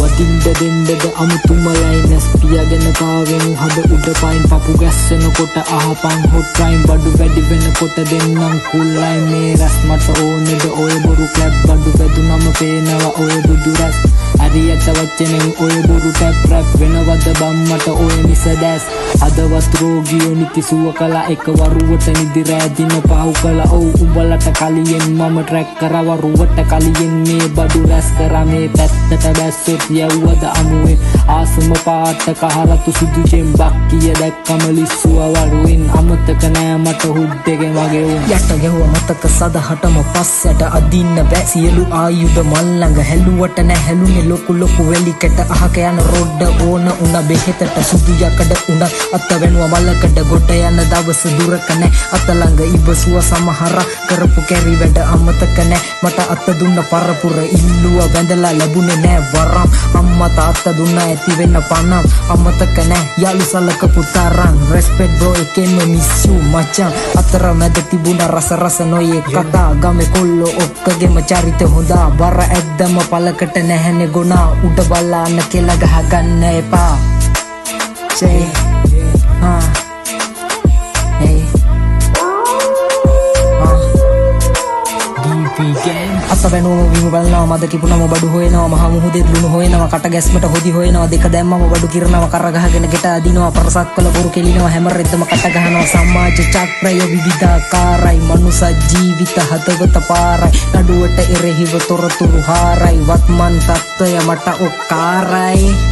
වදින්ද දෙන්නද අමුතුම ලයිනස් පියාගෙන කාවෙමු හද උඩ පයින් පපු ගැස්සෙනකොට අහපන් හොට් රයින් බඩු වැඩි වෙනකොට දෙන්නම් කුල් ලයින් මේ රස් මට ඕනෙද ඔය බොරු ක්ලැප් බඩු වැදුනම පේනවා ඔය දුදු රස් හරියට වචනෙන් ඔය බොරු ටැප් රැප් වෙනවද බම්මට ඔය මිසදැස් හදවත් රෝගියෝ නිතිසුව කලා එක වරුවට නිදි රෑ දින පහු කලා ඔව් උඹලට කලියෙන් මම ට්‍රැක් කරා වරුවට කලියෙන් මේ බඩු රැස් කරා මේ පැත්තට බැස්සොත් යව්වද අමුවේ ආසම පාට කහරතු සුදු ජෙම්බක් කිය දැක්කම ලිස්සුව වරුවෙන් අමතක නෑ මට හුඩ් එකෙන් වගේ උන් යට ගෙවුව මතක සදහටම පස්සට අදින්න බෑ සියලු ආයුධ මල් ළඟ හැලුවට නෑ හැලුනේ ලොකු ලොකු වෙලිකට අහක යන රොඩ ඕන උන බෙහෙතට සුදු යකඩ උන අත වෙනුව මලකඩ ගොඩ යන දවස දුරක නෑ අත ළඟ ඉබසුව සමහර කරපු කැරි වැඩ අමතක නෑ මට අත දුන්න පරපුර ඉල්ලුව බැඳලා ලැබුණේ නෑ වරම් අම්මා තාත්තා දුන්නා ඇති වෙන්න පනම් අමතක නෑ යාළු සලකපු තරම් රෙස්පෙක්ට් බ්‍රෝ එකෙන් මිස් යූ මචං අතර මැද තිබුණ රස නොයේ කතා ගමේ කොල්ලෝ ඔක්කගෙම චරිත හොඳා බර ඇද්දම පලකට නැහැනේ ගොනා උඩ බලාන කෙල ගහගන්න එපා Say hey අත වෙනුවම විම බලනවා මද කිපුනම බඩු හොයනවා මහ මුහුදේ ලුණු හොයනවා කට ගැස්මට හොදි හොයනවා දෙක දැම්මම බඩු කිරනවා කර ගහගෙන ගෙට අදිනවා පරසක් කළ බොරු කෙලිනවා හැම රෙද්දම කට ගහනවා සමාජ චක්‍රය විවිධාකාරයි මනුස්ස ජීවිත හදවත පාරයි නඩුවට එරෙහිව තොරතුරු හාරයි වත්මන් තත්ත්වය මට ඔක්කාරයි